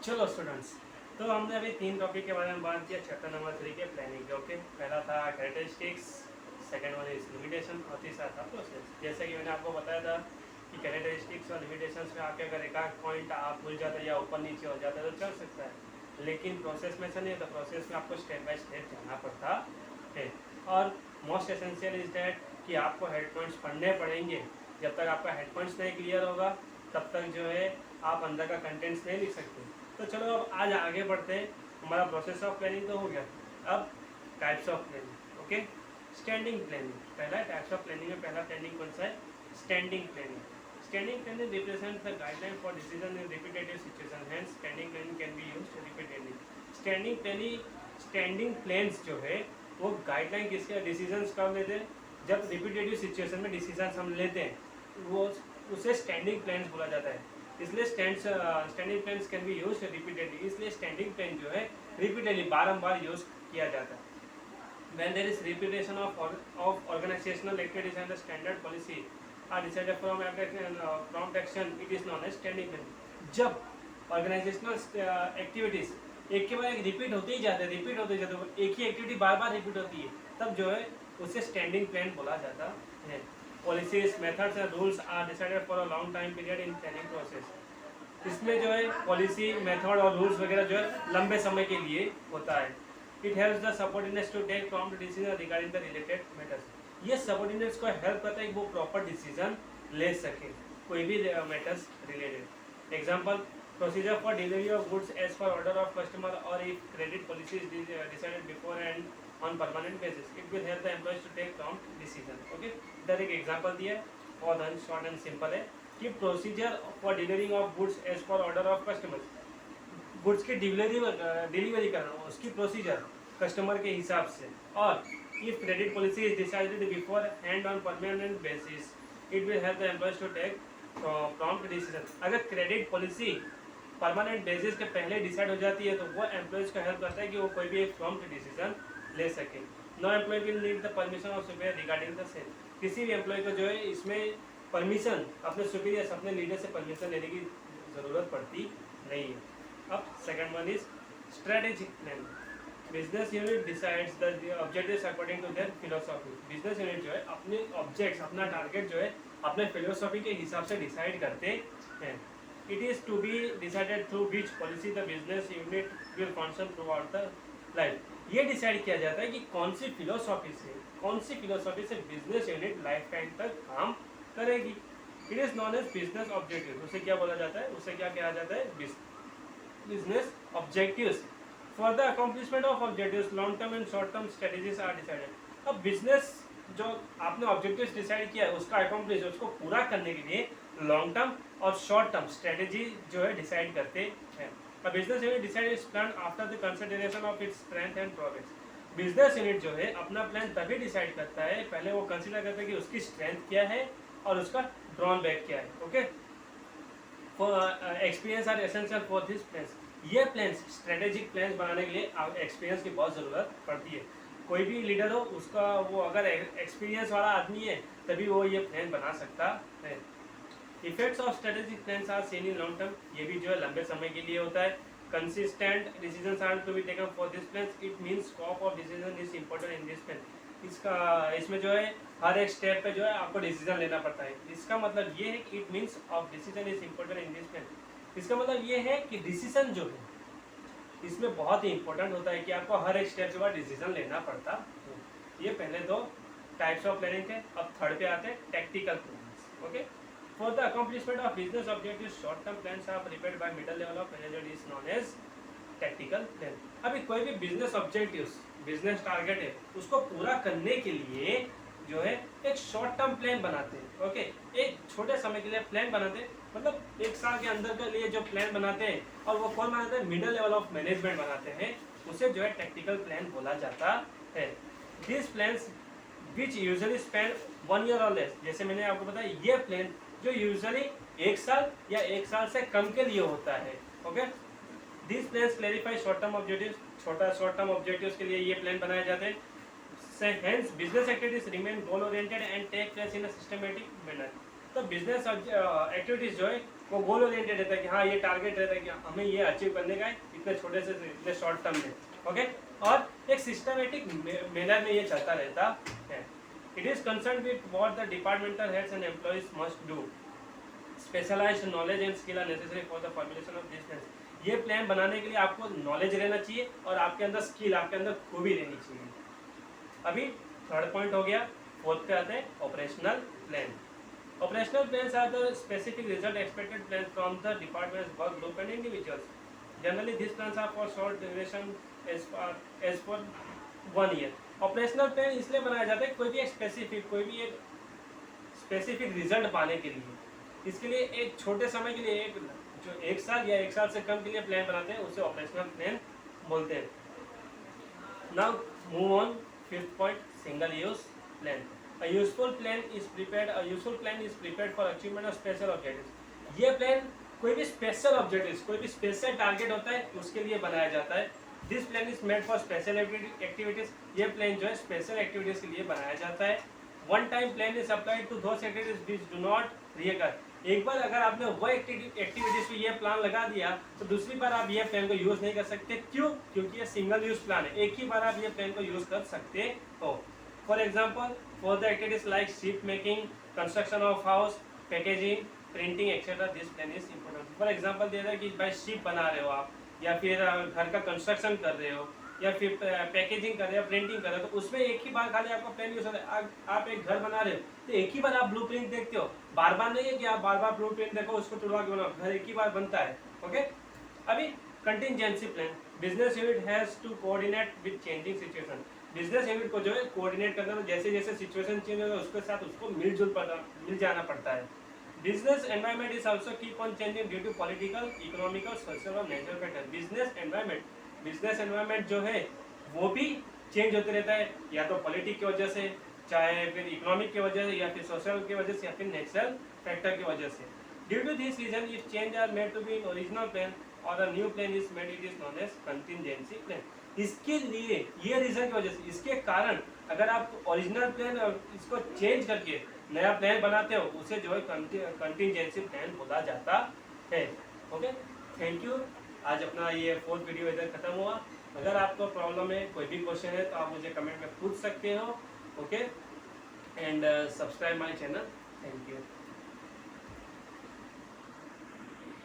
चलो स्टूडेंट्स, तो हमने अभी 3 टॉपिक के बारे में बात किया। चैप्टर नंबर 3 के प्लानिंग के। ओके, पहला था characteristics, second one is limitation और तीसरा था प्रोसेस। जैसे कि मैंने आपको बताया था कि कैरेक्टरिस्टिक्स और लिमिटेशंस में आपके अगर एक आध पॉइंट आप भूल जाते या ऊपर नीचे हो जाता है तो चल सकता है, लेकिन प्रोसेस में ऐसा नहीं होता। प्रोसेस में आपको स्टेप बाय स्टेप जाना पड़ता है। और मोस्ट एसेंशियल इज डैट कि आपको हेड पॉइंट्स पढ़ने पड़ेंगे। जब तक आपका हेड पॉइंट्स नहीं क्लियर होगा तब तक जो है आप अंदर का कंटेंट्स नहीं लिख सकते। तो चलो अब आज आगे बढ़ते हैं। हमारा प्रोसेस ऑफ प्लानिंग तो हो गया, अब types of planning. Okay, standing planning पहला टाइप्स ऑफ प्लानिंग में पहला प्लानिंग कौन सा है? Standing planning. Standing planning represent the guideline for decision in repetitive situation, hence standing planning can be used repeatedly. Standing planning, standing plans जो है वो guideline किसके? डिसीजंस कब लेते हैं? जब रिपीटेटिव सिचुएशन में डिसीजंस हम लेते हैं वो उसे स्टैंडिंग प्लान्स बोला जाता है। इसलिए standing plans can be used repeatedly. इसलिए स्टैंडिंग प्लान जो है रिपीटेडली बारंबार यूज किया जाता है। When there is repetition of organizational activities and the standard policy are decided from prompt action, it is known as standing plan. जब organisational activities एक के बाद एक रिपीट होते ही जाते हैं, एक ही एक्टिविटी बार बार रिपीट होती है, तब जो है उसे स्टैंडिंग प्लान बोला जाता है। Policies, methods and rules are decided for a long time period in planning process. इसमें जो है पॉलिसी, मेथड और रूल्स वगैरह जो है लंबे समय के लिए होता है। It helps the subordinates to take prompt decision regarding the related matters. ये सबऑर्डिनेट्स को हेल्प करता है कि वो प्रॉपर डिसीजन ले सके कोई भी matters related. Example, procedure for delivery of goods as per order of customer और if credit policy is decided before and on permanent basis, it will help the employees to take prompt decision. Okay, इधर एक example दिया है, बहुत short and simple है कि procedure for delivering of goods as per order of customers, goods की delivery करना उसकी प्रोसीजर कस्टमर के हिसाब से। और if credit policy is decided before and on permanent basis, it will help the employees to take prompt decision. अगर credit policy permanent basis के पहले डिसाइड हो जाती है तो वो एम्प्लॉयज को हेल्प करता है कि वो कोई भी एक प्रॉम्प्ट डिसीजन ले सके। No employee will need the permission of superior regarding the same. किसी भी एम्प्लॉय को जो है इसमें परमिशन अपने सुपीरियर्स, अपने लीडर से परमिशन लेने की ज़रूरत पड़ती नहीं है। अब second one is strategic plan. Business unit decides the objectives according to their philosophy. Business unit जो है अपने ऑब्जेक्ट्स, अपना टारगेट जो है अपने फिलोसॉफी के हिसाब से डिसाइड करते हैं। It is to be decided through which policy the business unit will function throughout the life. ये डिसाइड किया जाता है कि कौन सी फिलोसॉफी से बिजनेस यूनिट लाइफ टाइम तक काम करेगी। It is known as business objective. उसे क्या बोला जाता है? उसे क्या कहा जाता है? Business objectives. For the accomplishment of objectives, long term and short term strategies are decided. अब बिजनेस जो आपने ऑब्जेक्टिव्स डिसाइड किया है उसका अकम्प्लिश, उसको पूरा करने के लिए लॉन्ग टर्म और शॉर्ट टर्म स्ट्रेटेजी जो है डिसाइड करते हैं। अब business unit decide it's plan after the consideration of its strength and drawbacks. Business unit जो है अपना प्लान तभी डिसाइड करता है, पहले वो कंसिडर करता है कि उसकी स्ट्रेंथ क्या है और उसका ड्रॉबैक क्या है। Okay, experience are essential for this plans. ये प्लान्स, स्ट्रेटेजिक प्लान्स बनाने के लिए एक्सपीरियंस की बहुत ज़रूरत पड़ती है। कोई भी लीडर हो उसका, वो अगर एक्सपीरियंस वाला आदमी है तभी वो ये प्लान बना सकता है। Effects of strategic plans are seen in long term. ये भी जो है लंबे समय के लिए होता है। Consistent decisions are to be taken for this plans. It means scope of decision is important in this plan. इसमें जो है हर एक स्टेप पे जो है आपको डिसीजन लेना पड़ता है। इसका मतलब ये है कि it means of decision is important in this plan. इसका मतलब ये है कि डिसीजन जो है इसमें बहुत ही इंपॉर्टेंट होता है कि आपको हर एक स्टेप के बाद डिसीजन लेना पड़ता है। ये पहले दो टाइप्स ऑफ प्लानिंग थे। अब थर्ड पे आते हैं tactical plans. Okay, for the accomplishment of business objective, short term plans are prepared by middle level of manager is known as tactical plan. अभी कोई भी बिजनेस ऑब्जेक्टिव्स, बिजनेस टारगेट है, उसको पूरा करने के लिए जो है एक शॉर्ट टर्म प्लान बनाते हैं। ओके, एक छोटे समय के लिए प्लान बनाते हैं, मतलब एक साल के अंदर के लिए जो प्लान बनाते हैं, और वो कौन बनाते हैं? मिडिल लेवल ऑफ मैनेजमेंट बनाते हैं। उसे जो है टैक्टिकल प्लान बोला जाता है। This plans which usually spend 1 year और लेस। जैसे मैंने आपको बताया, ये प्लान जो यूजुअली 1 साल या 1 साल से कम के लिए होता है। Okay, this plans clarify short term objectives. Short term objectives के लिए ये प्लान बनाए जाते हैं। Hence, business activities remain goal oriented and take place in a systematic manner. तो बिजनेस एक्टिविटीज जो है वो गोल ओरिएंटेड रहता है कि हाँ ये टारगेट रहता है कि हमें ये अचीव करने का है इतने छोटे से इतने शॉर्ट टर्म में, ओके। और एक सिस्टमेटिक मैनर में ये चलता रहता है। It is concern with what the departmental heads and employees must do, specialised knowledge and skill are necessary for the formulation of this plan. ये प्लान बनाने के लिए आपको नॉलेज रहना चाहिए और आपके अंदर स्किल, आपके अंदर खूबी रहनी चाहिए। अभी थर्ड पॉइंट हो गया। फोर्थ पे आते हैं operational plan. Operational plans are the specific result expected plans from the department's work group and individuals. Generally, these plans are for short duration as for 1 year. Operational plan इसलिए बनाया जाता है कोई भी एक स्पेसिफिक रिजल्ट पाने के लिए, इसके लिए एक छोटे समय के लिए जो 1 साल या 1 साल से कम के लिए प्लान बनाते हैं उसे ऑपरेशनल प्लान बोलते हैं। Now move on, fifth point, single use plan. A useful plan is prepared for achievement of special objectives. ये प्लान कोई भी स्पेशल ऑब्जेक्टिव्स, कोई भी स्पेशल टारगेट होता है उसके लिए बनाया जाता है। This plan is made for special activities. ये प्लान जो है स्पेशल एक्टिविटीज के लिए बनाया जाता है। One time plan is applied to those activities which do not recur. एक बार अगर आपने वो एक्टिविटीज पे ये प्लान लगा दिया तो दूसरी बार आप ये प्लान को यूज नहीं कर सकते। क्यों? क्योंकि ये सिंगल यूज प्लान है, एक ही बार आप ये प्लान को यूज कर सकते हो। For example, for the activities like sheet making, construction of house, packaging, printing, etc. this plan is important. For example दे रहा है कि भाई शीप बना रहे हो आप, या फिर घर का कंस्ट्रक्शन कर रहे हो, या फिर पैकेजिंग कर रहे हो, प्रिंटिंग कर रहे हो, तो उसमें एक ही बार खाली आपका प्लान यूज होता है। आप एक घर बना रहे हो तो एक ही बार आप ब्लूप्रिंट देखते हो, बार बार नहीं है कि आप बार बार ब्लूप्रिंट देखो उसको तुड़वा के बनाओ, घर एक ही बार बनता है, ओके। अभी contingency plan. Business unit has to coordinate with changing situation. Business unit को जो है कोऑर्डिनेट करना, जैसे जैसे सिचुएशन चेंज होगा उसके साथ उसको मिल जाना पड़ता है। Business environment is also keep on changing due to political, economical, social और नेचुरल फैक्टर। बिजनेस एनवायरनमेंट जो है वो भी चेंज होते रहता है, या तो पॉलिटिक की वजह से, चाहे फिर इकोनॉमिक की वजह से, या फिर सोशल की वजह से, या फिर नेचुरल फैक्टर की वजह से। Due to this reason if change are made to be in original plan और a new plan is made, it is known as contingency plan. इसके लिए ये रीजन की वजह से, इसके कारण अगर आप ओरिजिनल प्लान इसको चेंज करके नया प्लान बनाते हो उसे जो है कंटिजेंसी प्लान बोला जाता है, ओके। Thank you. आज अपना ये 4th वीडियो इधर खत्म हुआ। अगर आपको प्रॉब्लम है, कोई भी क्वेश्चन है तो आप मुझे कमेंट में पूछ सकते हो, okay. And subscribe my channel. Thank you.